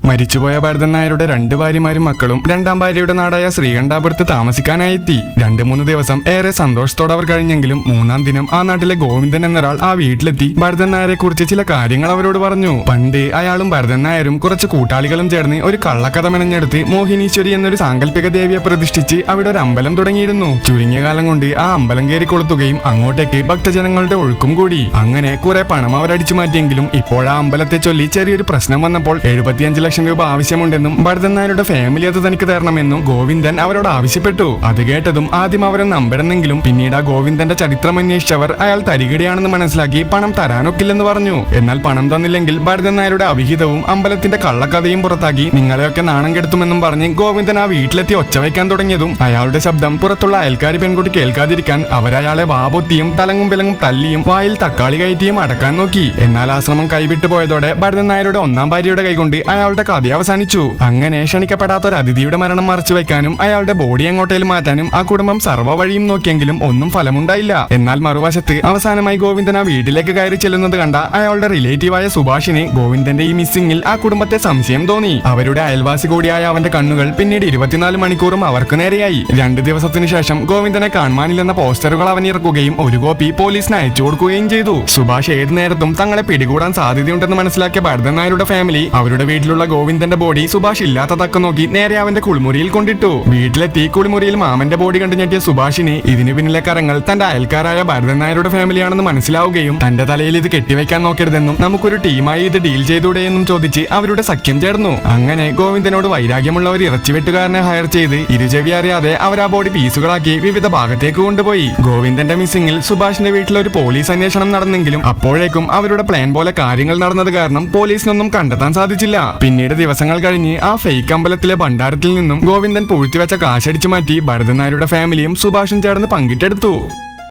മരിച്ചുപോയ ഭരതൻ നായരുടെ 2 ഭാര്യമാരും മക്കളും 2ാം ഭാര്യയുടെ നാടായ ശ്രീകണ്ഠാപുരത്ത് താമസിക്കാനായെത്തി. 2-3 ദിവസം ഏറെ സന്തോഷത്തോടെ അവർ കഴിഞ്ഞെങ്കിലും 3ാം ദിനം ആ നാട്ടിലെ ഗോവിന്ദൻ എന്നൊരാൾ ആ വീട്ടിലെത്തി ഭരതൻ നായരെ കുറിച്ച് ചില കാര്യങ്ങൾ അവരോട് പറഞ്ഞു. പണ്ട് അയാളും ഭരതൻ നായരും കുറച്ച് കൂട്ടാളികളും ചേർന്ന് ഒരു കള്ളക്കഥ മെനഞ്ഞെടുത്ത് മോഹിനീശ്വരി എന്നൊരു സാങ്കല്പിക ദേവിയെ പ്രതിഷ്ഠിച്ച് അവിടെ ഒരു അമ്പലം തുടങ്ങിയിരുന്നു. ചുരുങ്ങിയ കാലം കൊണ്ട് ആ അമ്പലം കയറി കൊളുത്തുകയും അങ്ങോട്ടേക്ക് ഭക്തജനങ്ങളുടെ ഒഴുക്കും കൂടി. അങ്ങനെ കുറെ പണം അവരടിച്ചു മാറ്റിയെങ്കിലും ഇപ്പോഴാ അമ്പലത്തെ ചൊല്ലി ചെറിയൊരു പ്രശ്നം വന്നപ്പോൾ 75 ലക്ഷം രൂപ ആവശ്യമുണ്ടെന്നും ഭരതൻ നായരുടെ ഫാമിലി അത് തനിക്ക് തരണമെന്നും ഗോവിന്ദൻ അവരോട് ആവശ്യപ്പെട്ടു. അത് കേട്ടതും ആദ്യം അവരൊന്ന് അമ്പരന്നെങ്കിലും പിന്നീട് ആ ഗോവിന്ദന്റെ ചരിത്രം അന്വേഷിച്ചവർ അയാൾ തരികിടയാണെന്ന് മനസ്സിലാക്കി പണം തരാനൊക്കില്ലെന്ന് പറഞ്ഞു. എന്നാൽ പണം തന്നില്ലെങ്കിൽ ഭരതൻ നായരുടെ അവിഹിതവും അമ്പലത്തിന്റെ കള്ളക്കഥയും പുറത്താക്കി നിങ്ങളെയൊക്കെ നാണം കെടുത്തുമെന്നും പറഞ്ഞ് ഗോവിന്ദൻ ആ വീട്ടിലെത്തി ഒച്ച വയ്ക്കാൻ തുടങ്ങിയതും അയാളുടെ ശബ്ദം പുറത്തുള്ള അയൽക്കാരി പെൺകുട്ടി കേൾക്കാതിരിക്കാൻ അവരയാളെ വാപൊത്തിയും തലങ്ങും വിലങ്ങും തല്ലിയും വായിൽ തക്കാളി കയറ്റിയും അടക്കാൻ നോക്കി. എന്നാൽ ആ ശ്രമം കൈവിട്ടു പോയതോടെ ഭരതൻ നായരുടെ 1ാം ഭാര്യയുടെ കൈകൊണ്ട് അയാളുടെ കഥ അവസാനിച്ചു. അങ്ങനെ ക്ഷണിക്കപ്പെടാത്ത ഒരു അതിഥിയുടെ മരണം മറച്ചു വയ്ക്കാനും അയാളുടെ ബോഡി എങ്ങോട്ടേലും മാറ്റാനും ആ കുടുംബം സർവ്വ വഴിയും നോക്കിയെങ്കിലും ഒന്നും ഫലമുണ്ടായില്ല. എന്നാൽ മറുവശത്ത് അവസാനമായി ഗോവിന്ദൻ ആ വീട്ടിലേക്ക് കയറി ചെല്ലുന്നത് കണ്ട അയാളുടെ റിലേറ്റീവായ സുഭാഷിന് ഗോവിന്ദന്റെ ഈ മിസ്സിംഗിൽ ആ കുടുംബത്തെ സംശയം തോന്നി. അവരുടെ അയൽവാസി കൂടിയായ അവന്റെ കണ്ണുകൾ പിന്നീട് 24 മണിക്കൂറും അവർക്ക് നേരെയായി. 2 ദിവസത്തിനു ശേഷം ഗോവിന്ദനെ കാണുവാനില്ലെന്ന പോസ്റ്ററുകൾ അവൻ ഇറക്കുകയും ഒരു കോപ്പി പോലീസിന് അയച്ചു കൊടുക്കുകയും ചെയ്തു. സുഭാഷ് ഏത് നേരത്തും തങ്ങളെ പിടികൂടാൻ സാധ്യതയുണ്ടെന്ന് മനസ്സിലാക്കിയ ഭരതൻ നായരുടെ ഫാമിലി അവരുടെ വീട്ടിലുള്ള ഗോവിന്ദന്റെ ബോഡി സുഭാഷ് ഇല്ലാത്ത തക്ക നോക്കി നേരെ അവന്റെ കുളിമുറിയിൽ കൊണ്ടിട്ടു. വീട്ടിലെത്തി കുളിമുറിയിൽ മാമന്റെ ബോഡി കണ്ടു ഞെട്ടിയ സുഭാഷിന് ഇതിനു പിന്നിലെ കരങ്ങൾ തന്റെ അയൽക്കാരായ ഭരതൻ നായരുടെ ഫാമിലിയാണെന്ന് മനസ്സിലാവുകയും തന്റെ തലയിൽ ഇത് കെട്ടിവെക്കാൻ നോക്കരുതെന്നും നമുക്കൊരു ടീമായി ഇത് ഡീൽ ചെയ്തൂടെയെന്നും ചോദിച്ച് അവരുടെ സഖ്യം ചേർന്നു. അങ്ങനെ ഗോവിന്ദനോട് വൈരാഗ്യമുള്ള ഒരു ഇറച്ചിവെട്ടുകാരനെ ഹയർ ചെയ്ത് ഇരുചെവി അറിയാതെ അവർ ആ ബോഡി പീസുകളാക്കി വിവിധ ഭാഗത്തേക്ക് കൊണ്ടുപോയി. ഗോവിന്ദന്റെ മിസ്സിംഗിൽ സുഭാഷിന്റെ വീട്ടിൽ ഒരു പോലീസ് അന്വേഷണം നടന്നെങ്കിലും അപ്പോഴേക്കും അവരുടെ പ്ലാൻ പോലെ കാര്യങ്ങൾ നടന്നത് കാരണം പോലീസിനൊന്നും കണ്ടെത്താൻ സാധിച്ചില്ല. പിന്നീട് ദിവസങ്ങൾ കഴിഞ്ഞ് ആ ഫേക്ക് അമ്പലത്തിലെ ഭണ്ഡാരത്തിൽ നിന്നും ഗോവിന്ദൻ പൂഴ്ത്തിവെച്ച കാശടിച്ചു മാറ്റി ഭരതൻ നായരുടെ ഫാമിലിയും സുഭാഷും ചേർന്ന് പങ്കിട്ടെടുത്തു.